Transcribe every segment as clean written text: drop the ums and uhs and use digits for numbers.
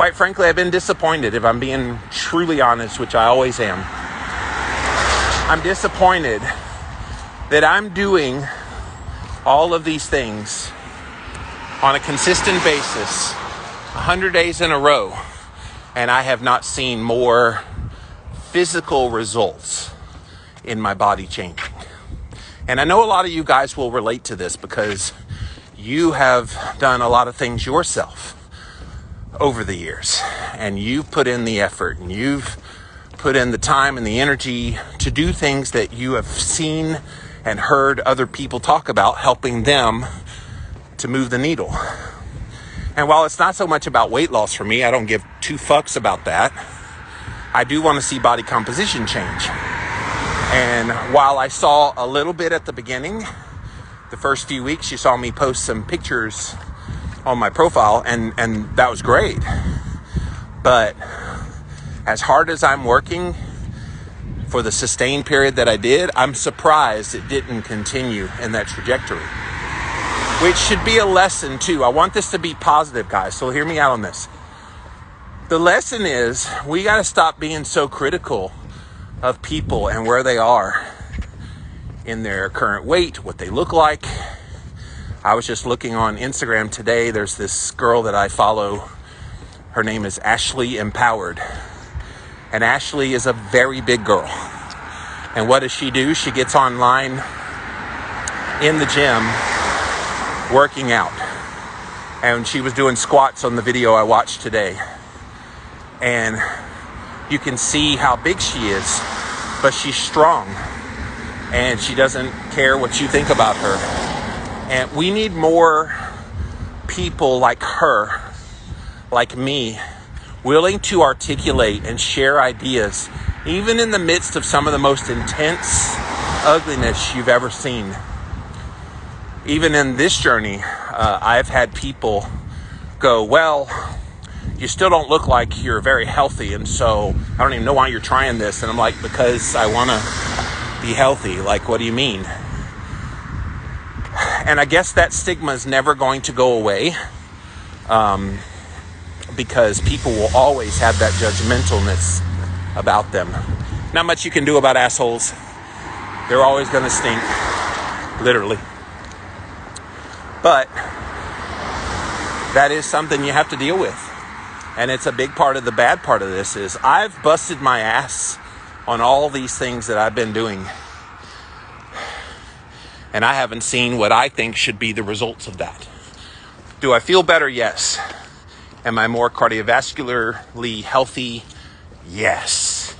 quite frankly, I've been disappointed, if I'm being truly honest, which I always am. I'm disappointed that I'm doing all of these things on a consistent basis, 100 days in a row, and I have not seen more physical results in my body changing. And I know a lot of you guys will relate to this because you have done a lot of things yourself over the years, and you've put in the effort, and you've put in the time and the energy to do things that you have seen and heard other people talk about, helping them to move the needle. And while it's not so much about weight loss for me, I don't give two fucks about that. I do want to see body composition change. And while I saw a little bit at the beginning, the first few weeks, you saw me post some pictures on my profile, and that was great. But as hard as I'm working for the sustained period that I did, I'm surprised it didn't continue in that trajectory, which should be a lesson too. I want this to be positive, guys, so hear me out on this. The lesson is we got to stop being so critical of people and where they are in their current weight, what they look like. I was just looking on Instagram today. There's this girl that I follow. Her name is Ashley Empowered. And Ashley is a very big girl. And what does she do? She gets online in the gym working out. And she was doing squats on the video I watched today. And you can see how big she is, but she's strong. And she doesn't care what you think about her. And we need more people like her, like me, willing to articulate and share ideas, even in the midst of some of the most intense ugliness you've ever seen. Even in this journey, I've had people go, well, you still don't look like you're very healthy, and so I don't even know why you're trying this. And I'm like, because I want to be healthy. Like, what do you mean? And I guess that stigma is never going to go away, because people will always have that judgmentalness about them. Not much you can do about assholes. They're always going to stink, literally. But that is something you have to deal with. And it's a big part of the bad part of this is I've busted my ass on all these things that I've been doing. And I haven't seen what I think should be the results of that. Do I feel better? Yes. Am I more cardiovascularly healthy? Yes.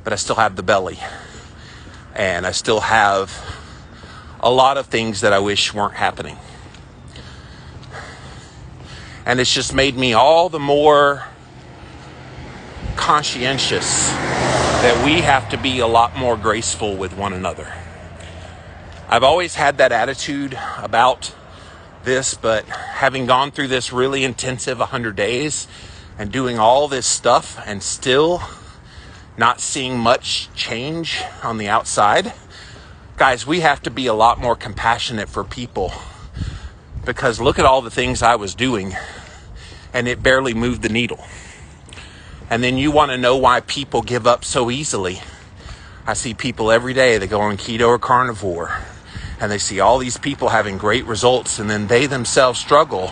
But I still have the belly. And I still have a lot of things that I wish weren't happening. And it's just made me all the more conscientious that we have to be a lot more graceful with one another. I've always had that attitude about this, but having gone through this really intensive 100 days and doing all this stuff and still not seeing much change on the outside, guys, we have to be a lot more compassionate for people, because look at all the things I was doing and it barely moved the needle. And then you want to know why people give up so easily. I see people every day that go on keto or carnivore, and they see all these people having great results, and then they themselves struggle.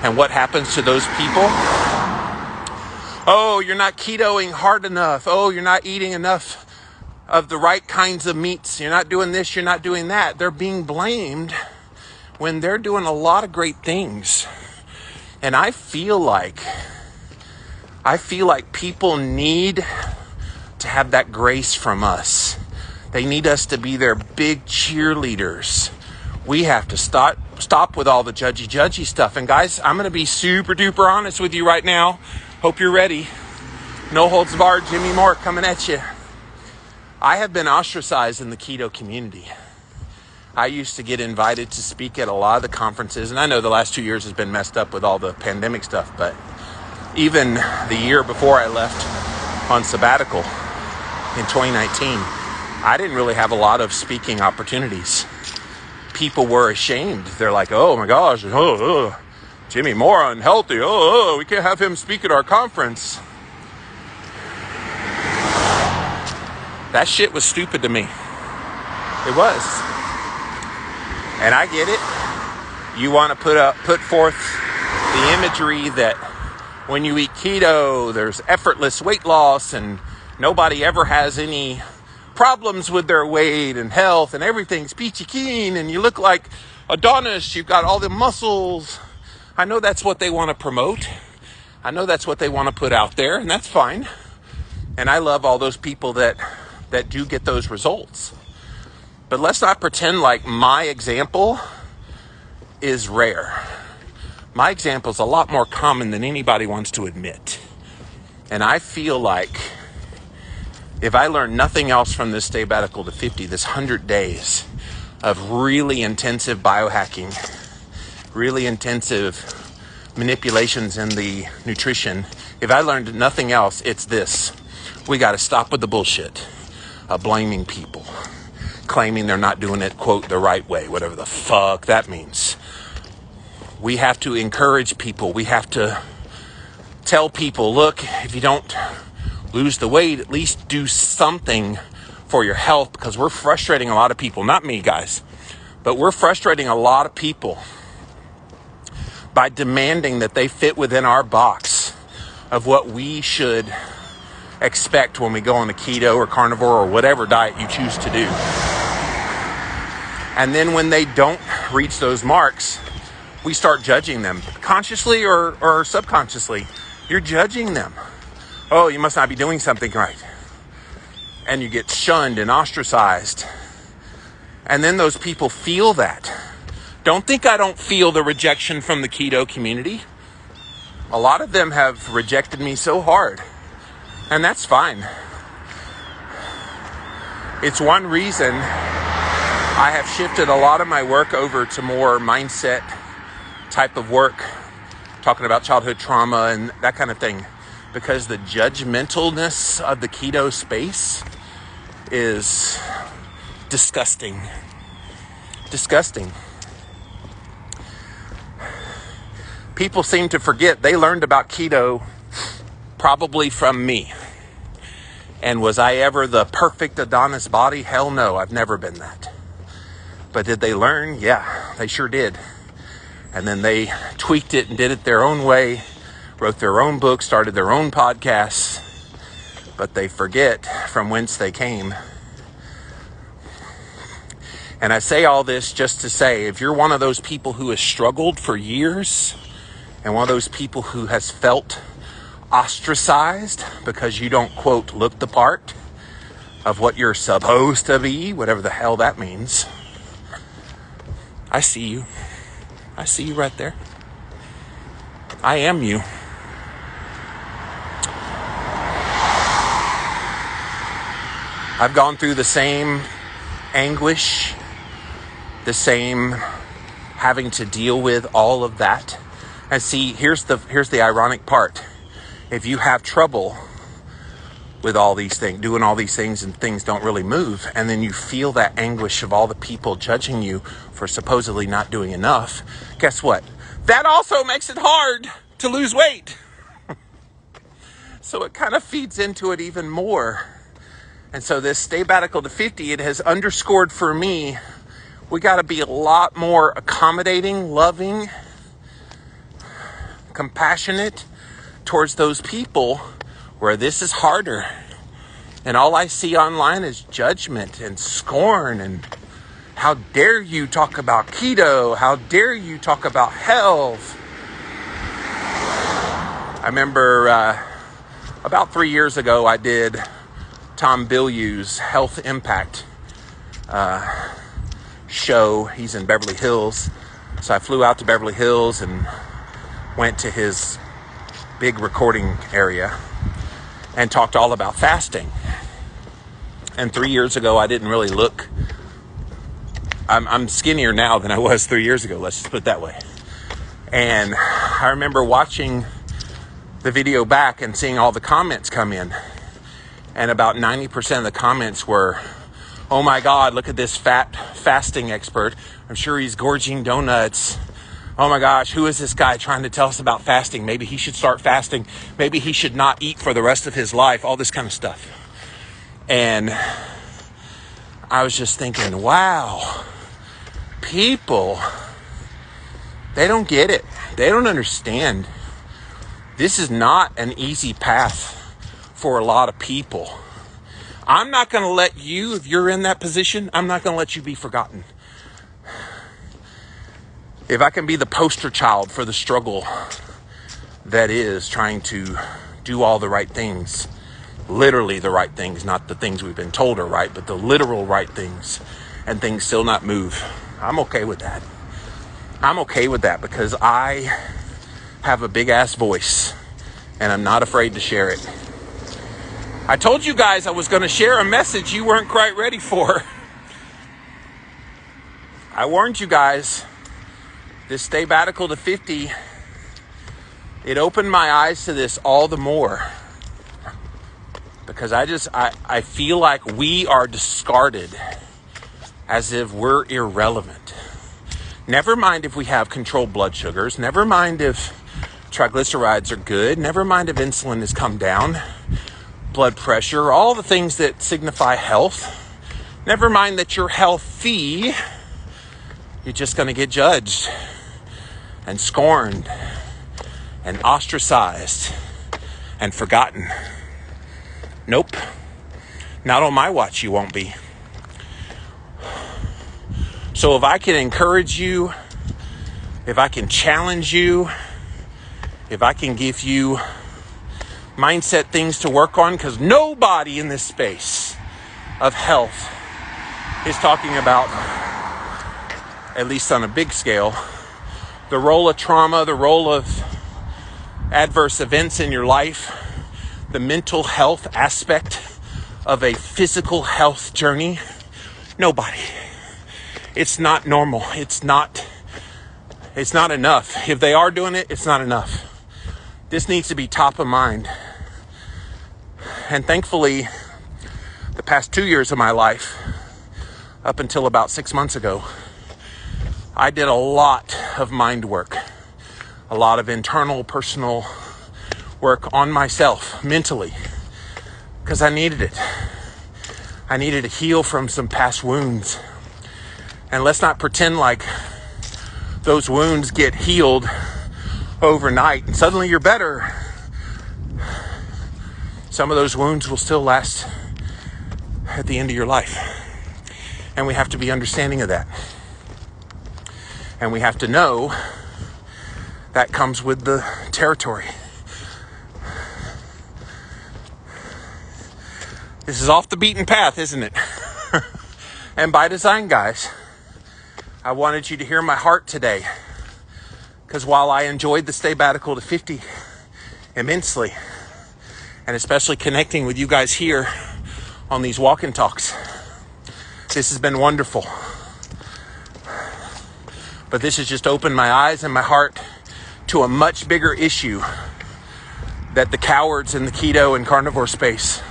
And what happens to those people? Oh, you're not ketoing hard enough. Oh, you're not eating enough of the right kinds of meats. You're not doing this, you're not doing that. They're being blamed when they're doing a lot of great things. And I feel like people need to have that grace from us. They need us to be their big cheerleaders. We have to stop with all the judgy stuff. And guys, I'm going to be super duper honest with you right now. Hope you're ready. No holds barred, Jimmy Moore coming at you. I have been ostracized in the keto community. I used to get invited to speak at a lot of the conferences, and I know the last 2 years has been messed up with all the pandemic stuff, but even the year before I left on sabbatical in 2019, I didn't really have a lot of speaking opportunities. People were ashamed. They're like, oh my gosh, Jimmy Moore unhealthy. Oh, we can't have him speak at our conference. That shit was stupid to me. It was. And I get it. You want to put forth the imagery that when you eat keto, there's effortless weight loss and nobody ever has any problems with their weight and health and everything's peachy keen and you look like Adonis, you've got all the muscles. I know that's what they want to promote. I know that's what they want to put out there, and that's fine. And I love all those people that do get those results. But let's not pretend like my example is rare. My example is a lot more common than anybody wants to admit. And I feel like if I learn nothing else from this sabbatical to 50, this 100 days of really intensive biohacking, really intensive manipulations in the nutrition, if I learned nothing else, it's this. We got to stop with the bullshit of blaming people, claiming they're not doing it, quote, the right way, whatever the fuck that means. We have to encourage people. We have to tell people, look, if you don't lose the weight, at least do something for your health, because we're frustrating a lot of people. Not me, guys, but we're frustrating a lot of people by demanding that they fit within our box of what we should expect when we go on a keto or carnivore or whatever diet you choose to do. And then when they don't reach those marks, we start judging them consciously or subconsciously. You're judging them. Oh, you must not be doing something right. And you get shunned and ostracized. And then those people feel that. Don't think I don't feel the rejection from the keto community. A lot of them have rejected me so hard. And that's fine. It's one reason I have shifted a lot of my work over to more mindset type of work, talking about childhood trauma and that kind of thing, because the judgmentalness of the keto space is disgusting. Disgusting. People seem to forget they learned about keto probably from me. And was I ever the perfect Adonis body? Hell no, I've never been that. But did they learn? Yeah, they sure did. And then they tweaked it and did it their own way, wrote their own book, started their own podcasts, but they forget from whence they came. And I say all this just to say, if you're one of those people who has struggled for years, and one of those people who has felt ostracized because you don't, quote, look the part of what you're supposed to be, whatever the hell that means, I see you. I see you right there. I am you. I've gone through the same anguish, the same having to deal with all of that. And see, here's the ironic part. If you have trouble with all these things, doing all these things, and things don't really move, and then you feel that anguish of all the people judging you for supposedly not doing enough, guess what? That also makes it hard to lose weight. So it kind of feeds into it even more. And so this sabbatical to 50, it has underscored for me, we got to be a lot more accommodating, loving, compassionate towards those people where this is harder. And all I see online is judgment and scorn and how dare you talk about keto? How dare you talk about health? I remember about 3 years ago, I did Tom Bilyeu's Health Impact show. He's in Beverly Hills. So I flew out to Beverly Hills and went to his big recording area and talked all about fasting. And 3 years ago, I didn't really look. I'm skinnier now than I was 3 years ago. Let's just put it that way. And I remember watching the video back and seeing all the comments come in. And about 90% of the comments were, oh my God, look at this fat fasting expert. I'm sure he's gorging donuts. Oh my gosh, who is this guy trying to tell us about fasting? Maybe he should start fasting. Maybe he should not eat for the rest of his life. All this kind of stuff. And I was just thinking, wow, people, they don't get it. They don't understand. This is not an easy path for a lot of people. I'm not going to let you, if you're in that position, I'm not going to let you be forgotten. If I can be the poster child for the struggle that is trying to do all the right things, literally the right things, not the things we've been told are right, but the literal right things, and things still not move, I'm okay with that. I'm okay with that because I have a big ass voice and I'm not afraid to share it. I told you guys I was going to share a message you weren't quite ready for. I warned you guys. This sabbatical to 50, it opened my eyes to this all the more. Because I feel like we are discarded as if we're irrelevant. Never mind if we have controlled blood sugars. Never mind if triglycerides are good. Never mind if insulin has come down. Blood pressure, all the things that signify health. Never mind that you're healthy. You're just going to get judged and scorned and ostracized and forgotten. Nope. Not on my watch you won't be. So if I can encourage you, if I can challenge you, if I can give you mindset things to work on, because nobody in this space of health is talking about, at least on a big scale, the role of trauma, the role of adverse events in your life, the mental health aspect of a physical health journey. Nobody. It's not normal. It's not enough. If they are doing it, it's not enough. This needs to be top of mind. And thankfully, the past 2 years of my life, up until about 6 months ago, I did a lot of mind work, a lot of internal, personal work on myself, mentally, because I needed it. I needed to heal from some past wounds. And let's not pretend like those wounds get healed overnight and suddenly you're better. Some of those wounds will still last at the end of your life. And we have to be understanding of that. And we have to know that comes with the territory. This is off the beaten path, isn't it? And by design, guys. I wanted you to hear my heart today. Because while I enjoyed the sabbatical to 50 immensely, and especially connecting with you guys here on these walk and talks, this has been wonderful. But this has just opened my eyes and my heart to a much bigger issue that the cowards in the keto and carnivore space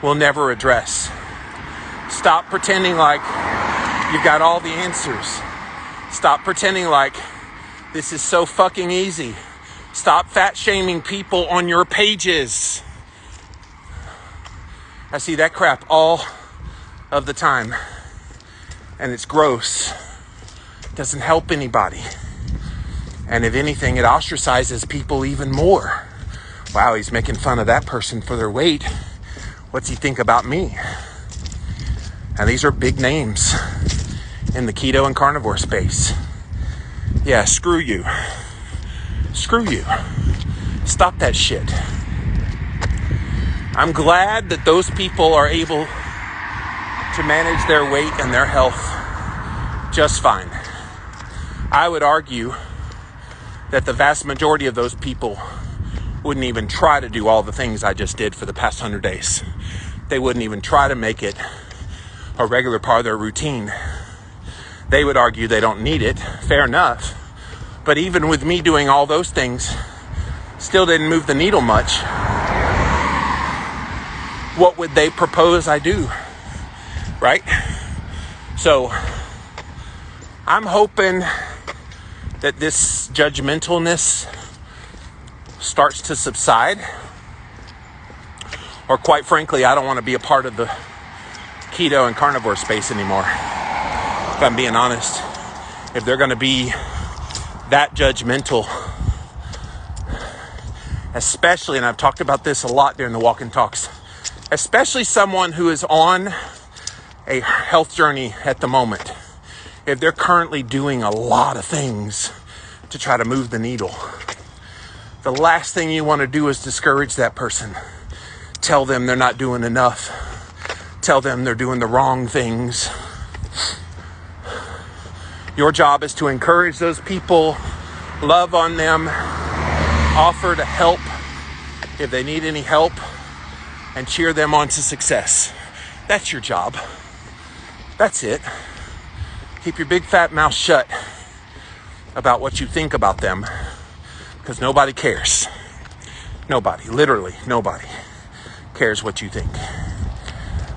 will never address. Stop pretending like you've got all the answers. Stop pretending like this is so fucking easy. Stop fat shaming people on your pages. I see that crap all of the time. And it's gross. Doesn't help anybody. And if anything, it ostracizes people even more. Wow, he's making fun of that person for their weight. What's he think about me? And these are big names in the keto and carnivore space. Yeah, screw you. Screw you. Stop that shit. I'm glad that those people are able to manage their weight and their health just fine. I would argue that the vast majority of those people wouldn't even try to do all the things I just did for the past 100 days. They wouldn't even try to make it a regular part of their routine. They would argue they don't need it. Fair enough. But even with me doing all those things, still didn't move the needle much. What would they propose I do? Right? So I'm hoping that this judgmentalness starts to subside. Or quite frankly, I don't want to be a part of the keto and carnivore space anymore. If I'm being honest, if they're going to be that judgmental, especially, and I've talked about this a lot during the walk and talks, especially someone who is on a health journey at the moment, if they're currently doing a lot of things to try to move the needle, the last thing you want to do is discourage that person. Tell them they're not doing enough. Tell them they're doing the wrong things. Your job is to encourage those people, love on them, offer to help if they need any help, and cheer them on to success. That's your job. That's it. Keep your big fat mouth shut about what you think about them, because nobody cares. Nobody, literally nobody cares what you think.